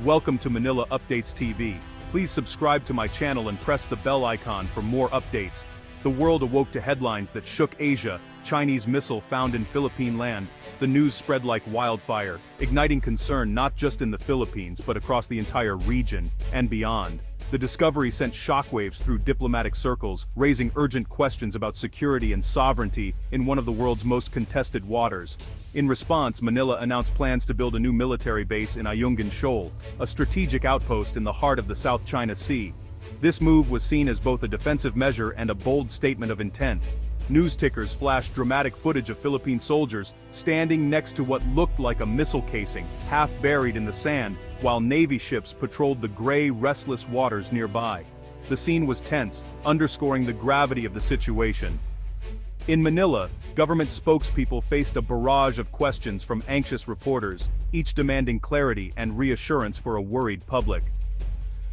Welcome to Manila Updates TV. Please subscribe to my channel and press the bell icon for more updates. The world awoke to headlines that shook Asia. Chinese missile found in Philippine land. The news spread like wildfire, igniting concern not just in the Philippines but across the entire region and beyond. The discovery sent shockwaves through diplomatic circles, raising urgent questions about security and sovereignty in one of the world's most contested waters. In response, Manila announced plans to build a new military base in Ayungin Shoal, a strategic outpost in the heart of the South China Sea. This move was seen as both a defensive measure and a bold statement of intent. News tickers flashed dramatic footage of Philippine soldiers standing next to what looked like a missile casing, half buried in the sand, while Navy ships patrolled the gray, restless waters nearby. The scene was tense, underscoring the gravity of the situation. In Manila, government spokespeople faced a barrage of questions from anxious reporters, each demanding clarity and reassurance for a worried public.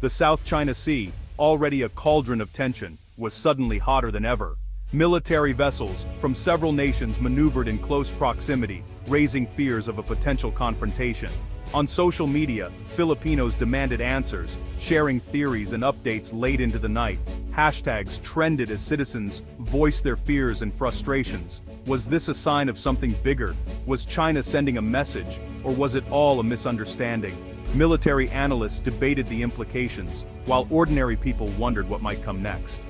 The South China Sea, already a cauldron of tension, was suddenly hotter than ever. Military vessels from several nations maneuvered in close proximity, raising fears of a potential confrontation. On social media, Filipinos demanded answers, sharing theories and updates late into the night. Hashtags trended as citizens voiced their fears and frustrations. Was this a sign of something bigger? Was China sending a message, or was it all a misunderstanding? Military analysts debated the implications, while ordinary people wondered what might come next.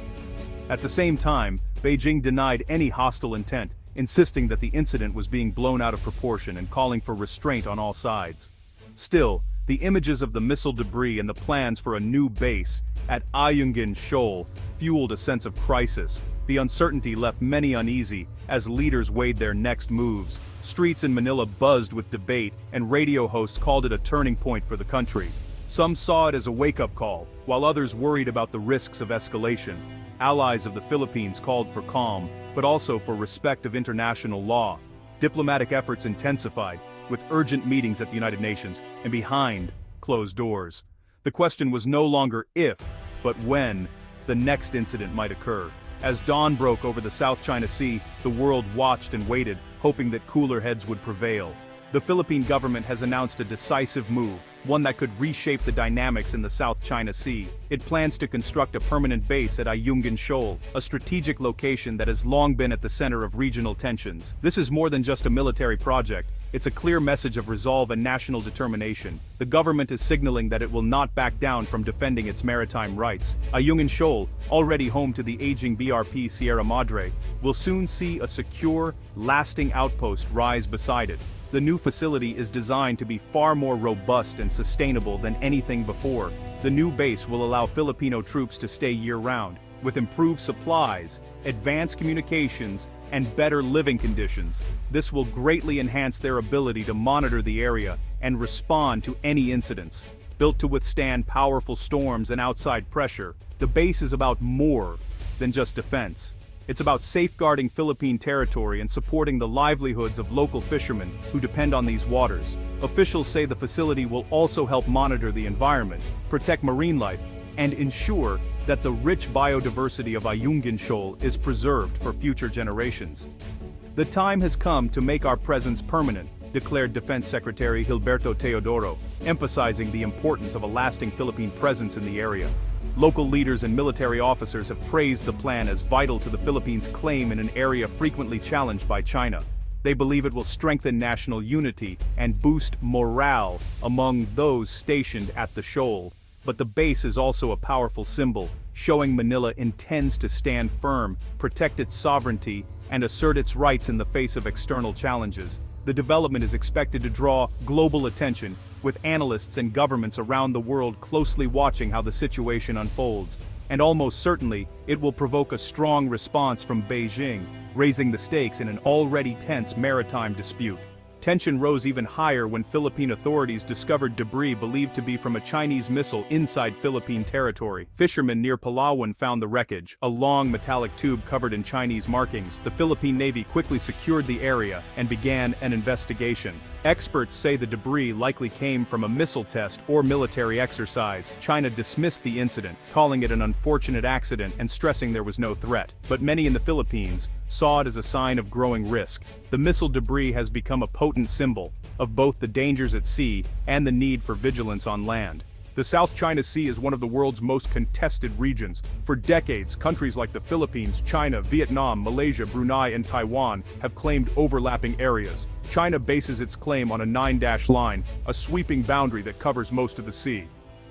At the same time, Beijing denied any hostile intent, insisting that the incident was being blown out of proportion and calling for restraint on all sides. Still, the images of the missile debris and the plans for a new base at Ayungin Shoal fueled a sense of crisis. The uncertainty left many uneasy as leaders weighed their next moves. Streets in Manila buzzed with debate, and radio hosts called it a turning point for the country. Some saw it as a wake-up call, while others worried about the risks of escalation. Allies of the Philippines called for calm, but also for respect of international law. Diplomatic efforts intensified, with urgent meetings at the United Nations and behind closed doors. The question was no longer if, but when, the next incident might occur. As dawn broke over the South China Sea, the world watched and waited, hoping that cooler heads would prevail. The Philippine government has announced a decisive move, one that could reshape the dynamics in the South China Sea. It plans to construct a permanent base at Ayungin Shoal, a strategic location that has long been at the center of regional tensions. This is more than just a military project. It's a clear message of resolve and national determination. The government is signaling that it will not back down from defending its maritime rights. Ayungin Shoal, already home to the aging BRP Sierra Madre, will soon see a secure, lasting outpost rise beside it. The new facility is designed to be far more robust and sustainable than anything before. The new base will allow Filipino troops to stay year-round, with improved supplies, advanced communications, and better living conditions. This will greatly enhance their ability to monitor the area and respond to any incidents. Built to withstand powerful storms and outside pressure, the base is about more than just defense. It's about safeguarding Philippine territory and supporting the livelihoods of local fishermen who depend on these waters. Officials say the facility will also help monitor the environment, protect marine life, and ensure that the rich biodiversity of Ayungin Shoal is preserved for future generations. The time has come to make our presence permanent, declared Defense Secretary Gilberto Teodoro, emphasizing the importance of a lasting Philippine presence in the area. Local leaders and military officers have praised the plan as vital to the Philippines' claim in an area frequently challenged by China. They believe it will strengthen national unity and boost morale among those stationed at the shoal. But the base is also a powerful symbol, showing Manila intends to stand firm, protect its sovereignty, and assert its rights in the face of external challenges. The development is expected to draw global attention, with analysts and governments around the world closely watching how the situation unfolds. And almost certainly, it will provoke a strong response from Beijing, raising the stakes in an already tense maritime dispute. Tension rose even higher when Philippine authorities discovered debris believed to be from a Chinese missile inside Philippine territory. Fishermen near Palawan found the wreckage, a long metallic tube covered in Chinese markings. The Philippine Navy quickly secured the area and began an investigation. Experts say the debris likely came from a missile test or military exercise. China dismissed the incident, calling it an unfortunate accident and stressing there was no threat. But many in the Philippines saw it as a sign of growing risk. The missile debris has become a potent symbol of both the dangers at sea and the need for vigilance on land. The South China Sea is one of the world's most contested regions. For decades, countries like the Philippines, China, Vietnam, Malaysia, Brunei, and Taiwan have claimed overlapping areas. China bases its claim on a 9-dash line, a sweeping boundary that covers most of the sea.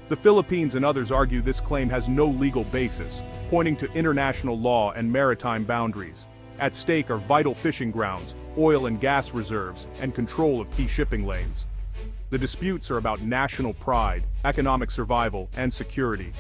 The Philippines and others argue this claim has no legal basis, pointing to international law and maritime boundaries. At stake are vital fishing grounds, oil and gas reserves, and control of key shipping lanes. The disputes are about national pride, economic survival, and security.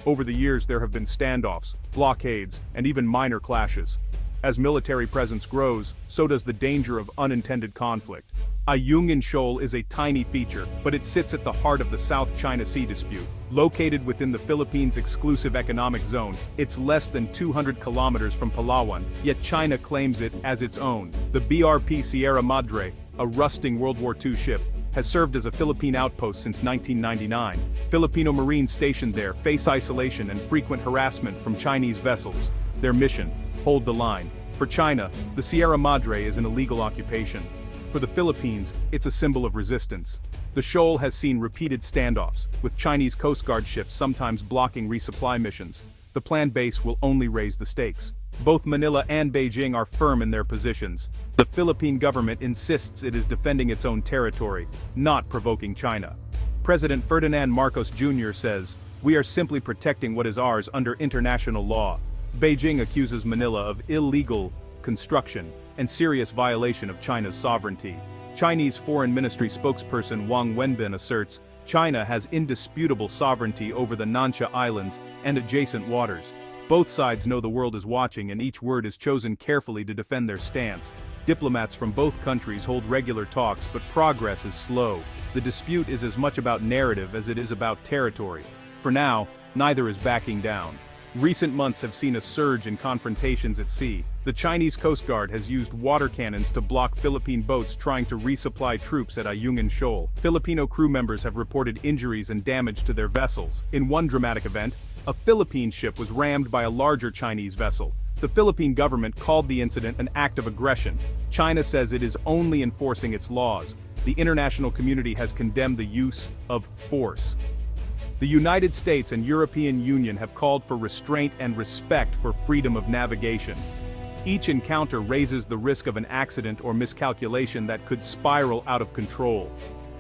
Over the years there have been standoffs, blockades, and even minor clashes. As military presence grows, so does the danger of unintended conflict. Ayungin Shoal is a tiny feature, but it sits at the heart of the South China Sea dispute. Located within the Philippines' exclusive economic zone, it's less than 200 kilometers from Palawan, yet China claims it as its own. The BRP Sierra Madre, a rusting World War II ship, has served as a Philippine outpost since 1999. Filipino Marines stationed there face isolation and frequent harassment from Chinese vessels. Their mission: hold the line. For China, the Sierra Madre is an illegal occupation. For the Philippines, it's a symbol of resistance. The shoal has seen repeated standoffs, with Chinese Coast Guard ships sometimes blocking resupply missions. The planned base will only raise the stakes. Both Manila and Beijing are firm in their positions. The Philippine government insists it is defending its own territory, not provoking China. President Ferdinand Marcos Jr. says, "We are simply protecting what is ours under international law." Beijing accuses Manila of illegal construction and serious violation of China's sovereignty. Chinese Foreign Ministry spokesperson Wang Wenbin asserts, China has indisputable sovereignty over the Nansha Islands and adjacent waters. Both sides know the world is watching and each word is chosen carefully to defend their stance. Diplomats from both countries hold regular talks, but progress is slow. The dispute is as much about narrative as it is about territory. For now, neither is backing down. Recent months have seen a surge in confrontations at sea. The Chinese Coast Guard has used water cannons to block Philippine boats trying to resupply troops at Ayungin Shoal. Filipino crew members have reported injuries and damage to their vessels. In one dramatic event, a Philippine ship was rammed by a larger Chinese vessel. The Philippine government called the incident an act of aggression. China says it is only enforcing its laws. The international community has condemned the use of force. The United States and European Union have called for restraint and respect for freedom of navigation. Each encounter raises the risk of an accident or miscalculation that could spiral out of control.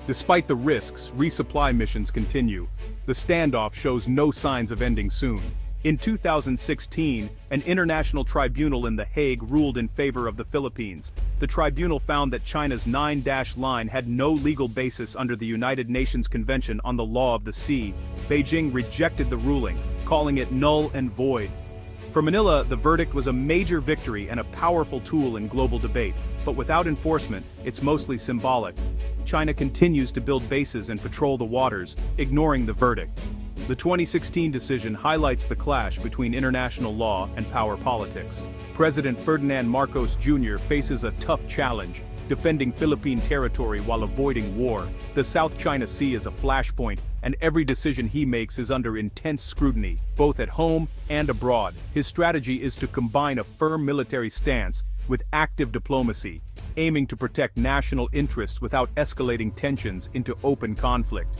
Despite the risks, resupply missions continue. The standoff shows no signs of ending soon. In 2016, an international tribunal in The Hague ruled in favor of the Philippines. The tribunal found that China's 9-dash line had no legal basis under the United Nations Convention on the Law of the Sea. Beijing rejected the ruling, calling it null and void. For Manila, the verdict was a major victory and a powerful tool in global debate, but without enforcement, it's mostly symbolic. China continues to build bases and patrol the waters, ignoring the verdict. The 2016 decision highlights the clash between international law and power politics. President Ferdinand Marcos Jr. faces a tough challenge, defending Philippine territory while avoiding war. The South China Sea is a flashpoint, and every decision he makes is under intense scrutiny, both at home and abroad. His strategy is to combine a firm military stance with active diplomacy, aiming to protect national interests without escalating tensions into open conflict.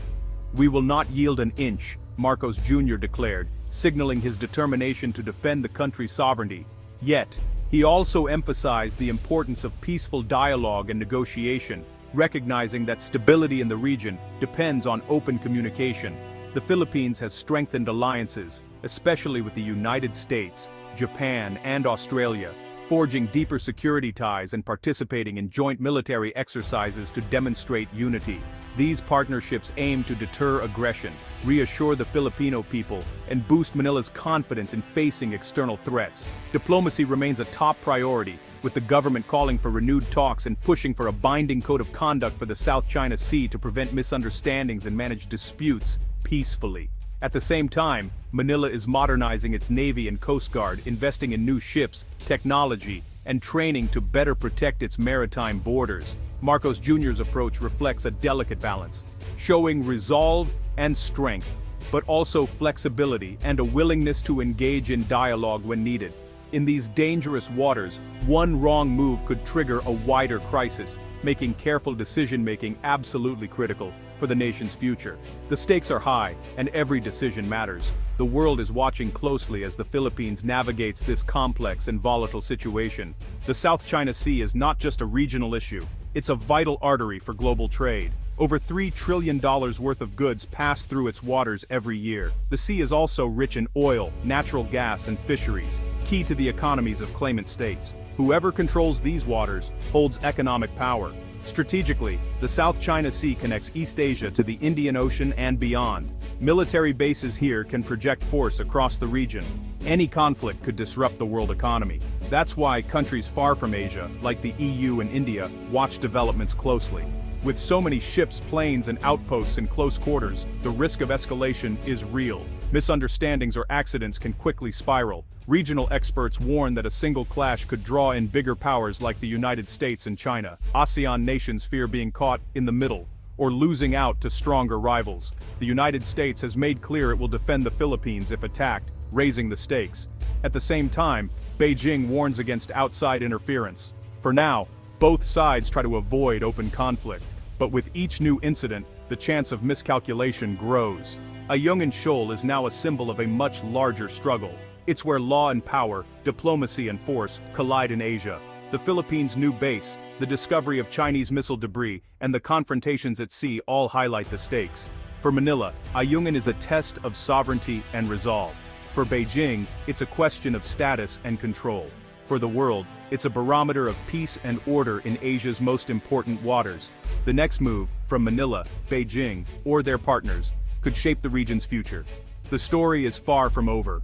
"We will not yield an inch," Marcos Jr. declared, signaling his determination to defend the country's sovereignty. Yet, he also emphasized the importance of peaceful dialogue and negotiation, recognizing that stability in the region depends on open communication. The Philippines has strengthened alliances, especially with the United States, Japan, and Australia, forging deeper security ties and participating in joint military exercises to demonstrate unity. These partnerships aim to deter aggression, reassure the Filipino people, and boost Manila's confidence in facing external threats. Diplomacy remains a top priority, with the government calling for renewed talks and pushing for a binding code of conduct for the South China Sea to prevent misunderstandings and manage disputes peacefully. At the same time, Manila is modernizing its Navy and Coast Guard, investing in new ships, technology, and training to better protect its maritime borders. Marcos Jr.'s approach reflects a delicate balance, showing resolve and strength, but also flexibility and a willingness to engage in dialogue when needed. In these dangerous waters, one wrong move could trigger a wider crisis, making careful decision-making absolutely critical for the nation's future. The stakes are high, and every decision matters. The world is watching closely as the Philippines navigates this complex and volatile situation. The South China Sea is not just a regional issue, it's a vital artery for global trade. Over $3 trillion worth of goods pass through its waters every year. The sea is also rich in oil, natural gas, and fisheries, key to the economies of claimant states. Whoever controls these waters holds economic power. Strategically, the South China Sea connects East Asia to the Indian Ocean and beyond. Military bases here can project force across the region. Any conflict could disrupt the world economy. That's why countries far from Asia, like the EU and India, watch developments closely. With so many ships, planes, and outposts in close quarters, the risk of escalation is real. Misunderstandings or accidents can quickly spiral. Regional experts warn that a single clash could draw in bigger powers like the United States and China. ASEAN nations fear being caught in the middle, or losing out to stronger rivals. The United States has made clear it will defend the Philippines if attacked, raising the stakes. At the same time, Beijing warns against outside interference. For now, both sides try to avoid open conflict. But with each new incident, the chance of miscalculation grows. Ayungin Shoal is now a symbol of a much larger struggle. It's where law and power, diplomacy and force collide in Asia. The Philippines' new base, the discovery of Chinese missile debris, and the confrontations at sea all highlight the stakes. For Manila, Ayungin is a test of sovereignty and resolve. For Beijing, it's a question of status and control. For the world, it's a barometer of peace and order in Asia's most important waters. The next move, from Manila, Beijing, or their partners, could shape the region's future. The story is far from over.